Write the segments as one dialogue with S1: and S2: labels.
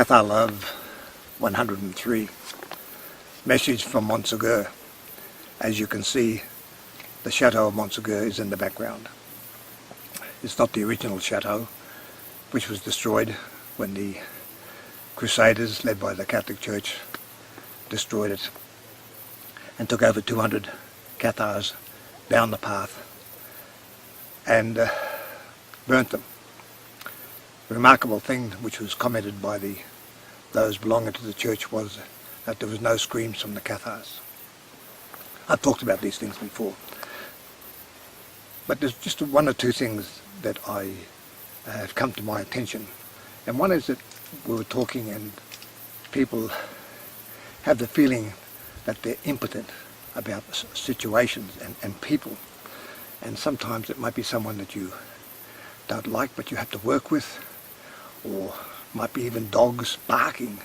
S1: Cathar Love 103. Message from Montsegur. As you can see, the chateau of Montsegur is in the background. It's not the original chateau, which was destroyed when the Crusaders, led by the Catholic Church, destroyed it and took over 200 Cathars down the path and burnt them. The remarkable thing which was commented by those belonging to the church was that there was no screams from the Cathars. I've talked about these things before, but there's just one or two things that I have come to my attention, and one is that we were talking and people have the feeling that they're impotent about situations and people, and sometimes it might be someone that you don't like but you have to work with, or might be even dogs barking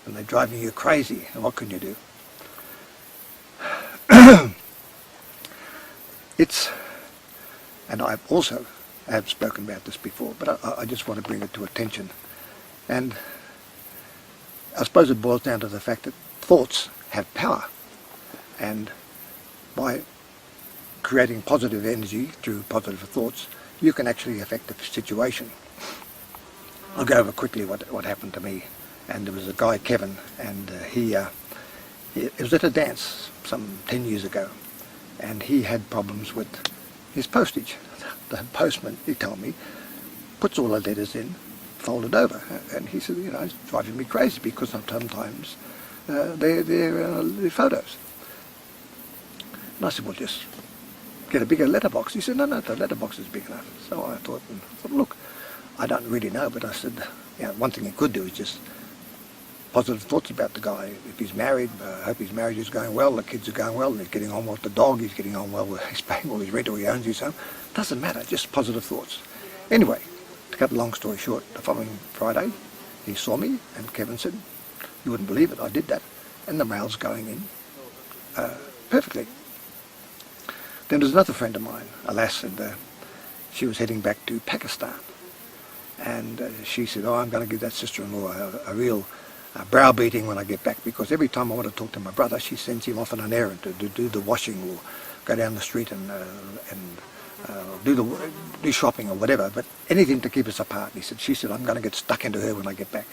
S1: and they're driving you crazy, and what can you do? And I also have spoken about this before, but I just want to bring it to attention. And I suppose it boils down to the fact that thoughts have power, and by creating positive energy through positive thoughts, you can actually affect the situation. I'll go over quickly what happened to me. And there was a guy, Kevin, and he was at a dance some 10 years ago, and he had problems with his postage. The postman, he told me, puts all the letters in, folded over, and he said, you know, it's driving me crazy because sometimes they're photos. And I said, well, just get a bigger letterbox. He said, no, the letterbox is big enough. So I thought, look, I don't really know, but I said, you know, one thing you could do is just positive thoughts about the guy. If he's married, I hope his marriage is going well, the kids are going well, and he's getting on well with the dog, he's getting on well, he's paying all his rent, or he owns his home. Doesn't matter, just positive thoughts. Anyway, to cut a long story short, the following Friday, he saw me, and Kevin said, you wouldn't believe it, I did that. And the mail's going in perfectly. Then there's another friend of mine, alas, and she was heading back to Pakistan. And she said, oh, I'm going to give that sister-in-law a real browbeating when I get back, because every time I want to talk to my brother, she sends him off on an errand to do the washing, or go down the street and do shopping or whatever, but anything to keep us apart. She said, I'm going to get stuck into her when I get back.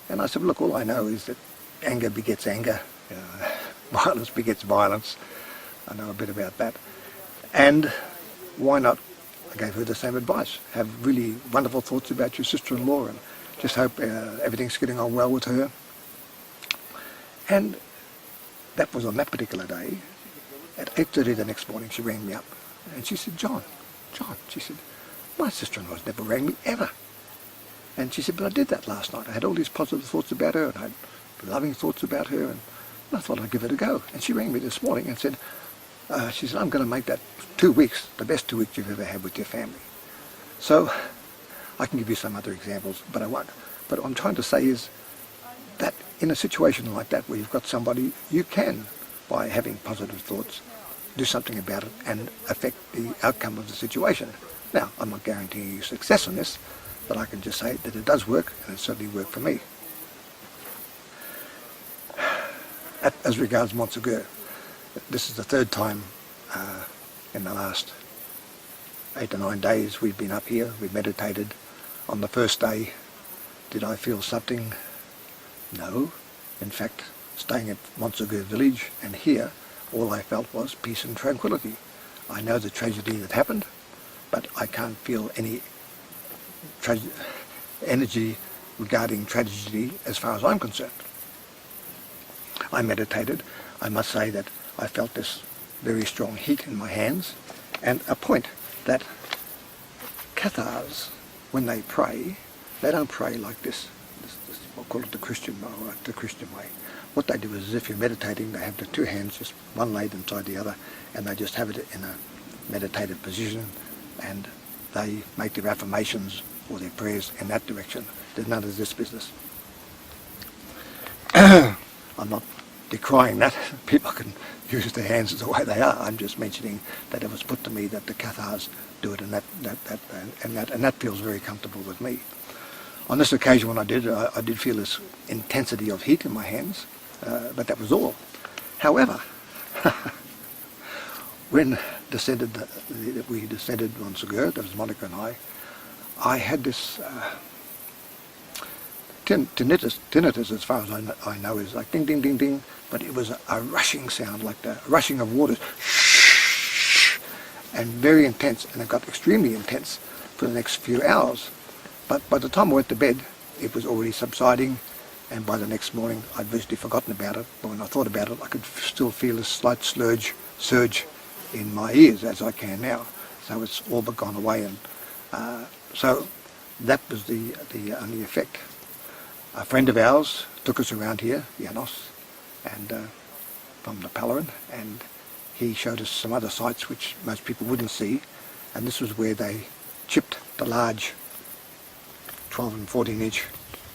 S1: And I said, look, all I know is that anger begets anger, violence begets violence. I know a bit about that. And why not? I gave her the same advice. Have really wonderful thoughts about your sister-in-law, and just hope everything's getting on well with her. And that was on that particular day. At 8:30 the next morning, she rang me up, and she said, John, she said, my sister-in-law's never rang me ever. And she said, but I did that last night. I had all these positive thoughts about her, and I had loving thoughts about her, and I thought I'd give it a go. And she rang me this morning and said, she said, I'm going to make that 2 weeks the best 2 weeks you've ever had with your family. So I can give you some other examples, but I won't. But what I'm trying to say is that in a situation like that, where you've got somebody, you can, by having positive thoughts, do something about it and affect the outcome of the situation. Now, I'm not guaranteeing you success on this, but I can just say that it does work, and it certainly worked for me. As regards Montsegur, this is the third time in the last 8 to 9 days we've been up here. We've meditated. On the first day, did I feel something? No. In fact, staying at Montsegur village and here, all I felt was peace and tranquility. I know the tragedy that happened, but I can't feel any energy regarding tragedy as far as I'm concerned. I meditated. I must say that I felt this very strong heat in my hands, and a point that Cathars, when they pray, they don't pray like this. I'll call it the Christian way. What they do is, as if you're meditating, they have the two hands, just one laid inside the other, and they just have it in a meditative position, and they make their affirmations or their prayers in that direction. There's none of this business. I'm not decrying that. People can use their hands the way they are. I'm just mentioning that it was put to me that the Cathars do it, and that feels very comfortable with me. On this occasion when I did feel this intensity of heat in my hands, but that was all. However, when we descended Montsegur, that was Monica and I had this tinnitus, as far as I know, is like ding, ding, ding, ding, but it was a rushing sound, like the rushing of waters, and very intense, and it got extremely intense for the next few hours. But by the time I went to bed, it was already subsiding, and by the next morning I'd virtually forgotten about it. But when I thought about it, I could still feel a slight surge in my ears, as I can now. So it's all but gone away, and so that was the only effect. A friend of ours took us around here, Janos, and from the Palarin, and he showed us some other sites which most people wouldn't see, and this was where they chipped the large 12 and 14-inch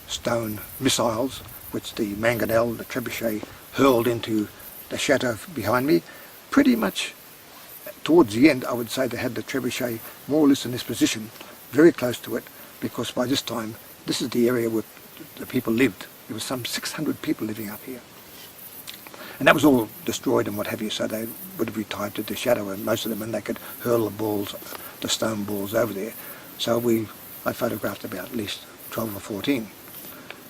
S1: stone missiles which the mangonel, the trebuchet, hurled into the chateau behind me. Pretty much towards the end, I would say they had the trebuchet more or less in this position, very close to it, because by this time, this is the area where the people lived. There was some 600 people living up here. And that was all destroyed and what have you, so they would have retired to the shadow, and most of them, and they could hurl the balls, the stone balls over there. So I photographed about at least 12 or 14.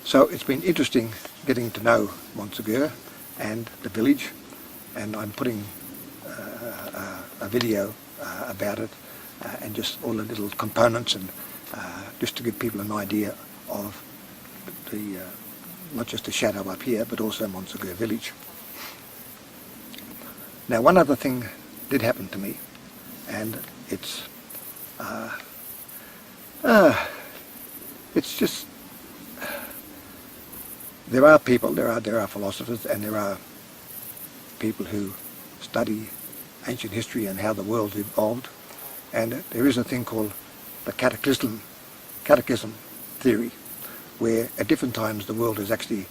S1: So it's been interesting getting to know Montsegur and the village, and I'm putting a video about it, and just all the little components, and just to give people an idea of the not just the shadow up here, but also Montsegur village. Now, one other thing did happen to me, and it's just, there are people, there are philosophers, and there are people who study ancient history and how the world evolved, and there is a thing called the cataclysm theory, where at different times the world has actually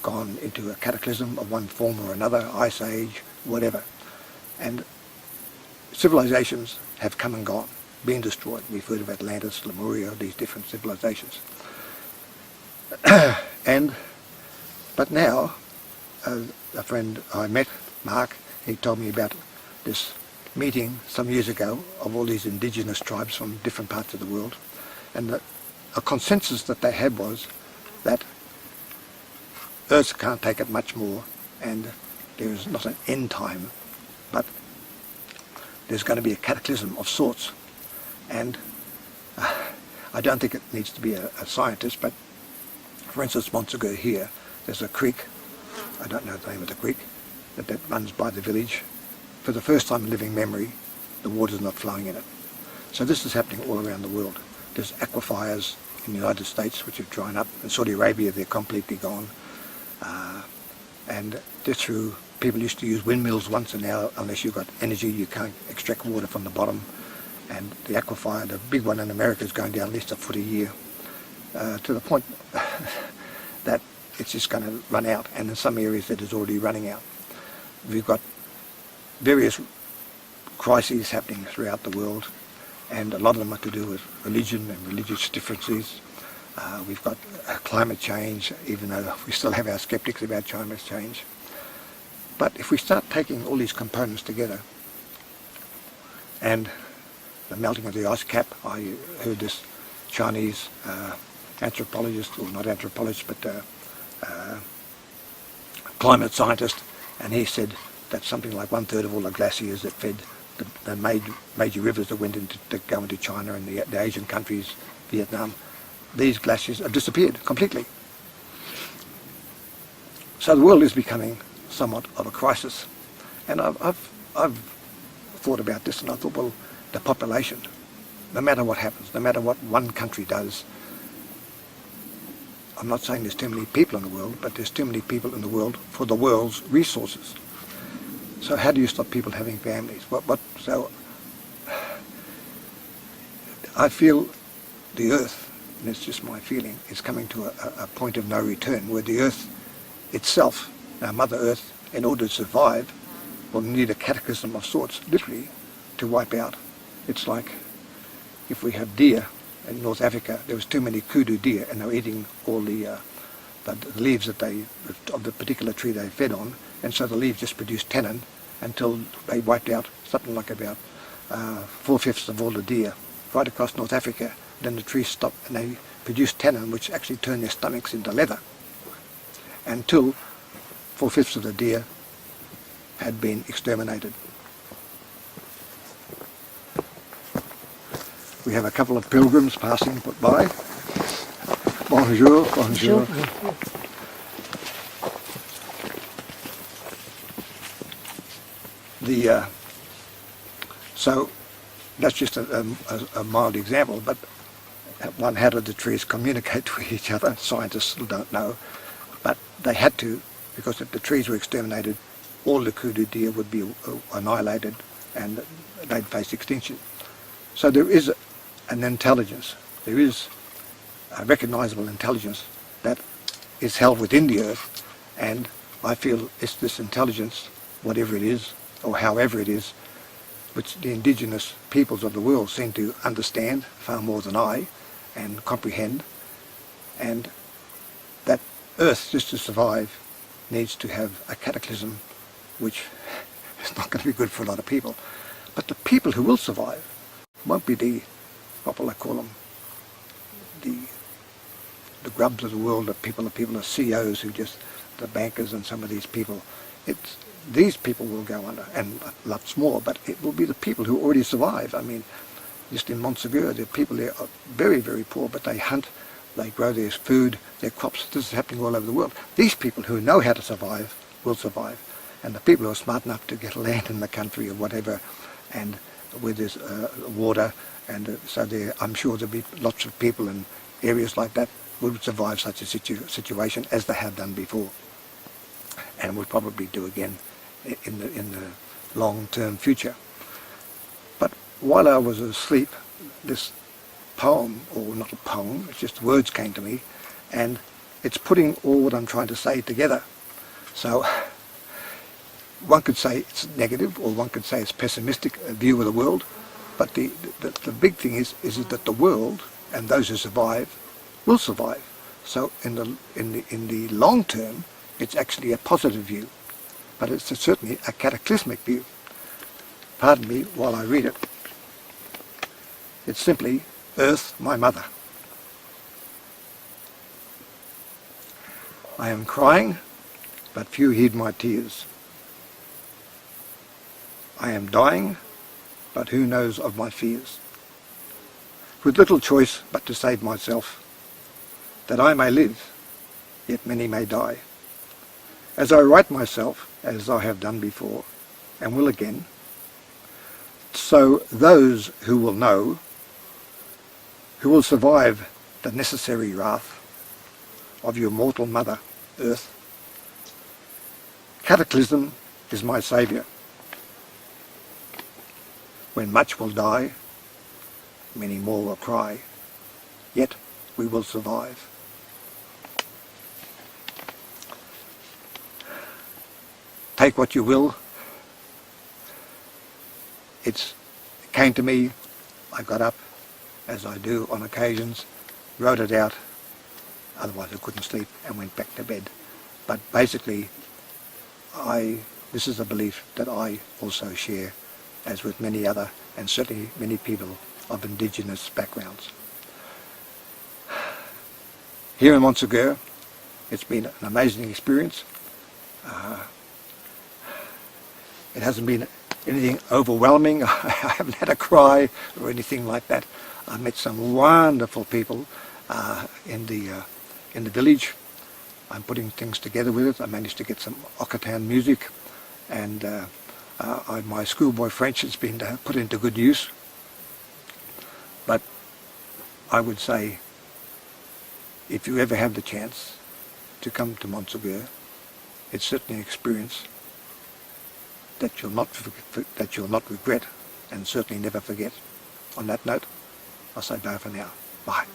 S1: gone into a cataclysm of one form or another, ice age, whatever, and civilizations have come and gone, been destroyed. We've heard of Atlantis, Lemuria, these different civilizations. But now, a friend I met, Mark, he told me about this meeting some years ago of all these indigenous tribes from different parts of the world, and a consensus that they had was that Earth can't take it much more, and there is not an end time, but there's going to be a cataclysm of sorts. And I don't think it needs to be a scientist, but for instance, Montsegur here, there's a creek, I don't know the name of the creek, that runs by the village. For the first time in living memory, the water's not flowing in it. So this is happening all around the world. There's aquifers in the United States which have dried up. In Saudi Arabia, they're completely gone. And they're through, people used to use windmills once, and now, unless you've got energy, you can't extract water from the bottom. And the aquifer, the big one in America, is going down at least a foot a year, to the point that it's just going to run out, and in some areas it is already running out. We've got various crises happening throughout the world, and a lot of them are to do with religion and religious differences. We've got climate change, even though we still have our skeptics about climate change. But if we start taking all these components together, and the melting of the ice cap, I heard this Chinese anthropologist, or not anthropologist, but climate scientist, and he said that something like 1/3 of all the glaciers that fed the major rivers that went to go into China and the Asian countries, Vietnam, these glaciers have disappeared completely. So the world is becoming somewhat of a crisis, and I've thought about this, and I thought, well, the population, no matter what happens, no matter what one country does, I'm not saying there's too many people in the world, but there's too many people in the world for the world's resources. So how do you stop people having families? So I feel the Earth, and it's just my feeling, is coming to a point of no return, where the Earth itself, our Mother Earth, in order to survive, will need a cataclysm of sorts, literally, to wipe out. It's like if we have deer in North Africa, there was too many kudu deer, and they were eating all the leaves of the particular tree they fed on, and so the leaves just produced tannin until they wiped out something like about 4/5 of all the deer right across North Africa. Then the trees stopped and they produced tannin, which actually turned their stomachs into leather, until 4/5 of the deer had been exterminated. We have a couple of pilgrims passing by. Bonjour, bonjour. So that's just a mild example, but how did the trees communicate with each other? Scientists still don't know, but they had to, because if the trees were exterminated, all the kudu deer would be annihilated and they'd face extinction. So there is an intelligence, there is a recognizable intelligence that is held within the earth, and I feel it's this intelligence, whatever it is, or however it is, which the indigenous peoples of the world seem to understand far more than I and comprehend, and that Earth, just to survive, needs to have a cataclysm which is not going to be good for a lot of people. But the people who will survive won't be the, what will I call them, the grubs of the world, the people are CEOs who just, the bankers and some of these people. These people will go under, and lots more, but it will be the people who already survive. I mean, just in Montsegur, the people there are very, very poor, but they hunt, they grow their food, their crops. This is happening all over the world. These people who know how to survive will survive, and the people who are smart enough to get land in the country or whatever, and where there's water, and so I'm sure there'll be lots of people in areas like that would survive such a situation as they have done before, and will probably do again in the long-term future. But while I was asleep, this poem, or not a poem, it's just words came to me, and it's putting all what I'm trying to say together. So one could say it's negative, or one could say it's pessimistic view of the world, but the big thing is that the world and those who survive will survive. So in the long term, it's actually a positive view, but it's certainly a cataclysmic view. Pardon me while I read it. It's simply, Earth, my mother. I am crying, but few heed my tears. I am dying, but who knows of my fears? With little choice but to save myself, that I may live, yet many may die. As I write myself, as I have done before, and will again, so those who will know, who will survive the necessary wrath of your mortal mother, Earth. Cataclysm is my saviour. When much will die, many more will cry, yet we will survive. Take what you will. It came to me, I got up, as I do on occasions, wrote it out, otherwise I couldn't sleep, and went back to bed. But basically, this is a belief that I also share, as with many other, and certainly many people of indigenous backgrounds. Here in Montsegur, it's been an amazing experience. It hasn't been anything overwhelming. I haven't had a cry or anything like that. I've met some wonderful people in the village. I'm putting things together with it. I managed to get some Cathar music, and my schoolboy French has been put into good use. But I would say, if you ever have the chance to come to Montsegur, it's certainly an experience that you'll not regret, and certainly never forget. On that note, I'll say bye for now. Bye.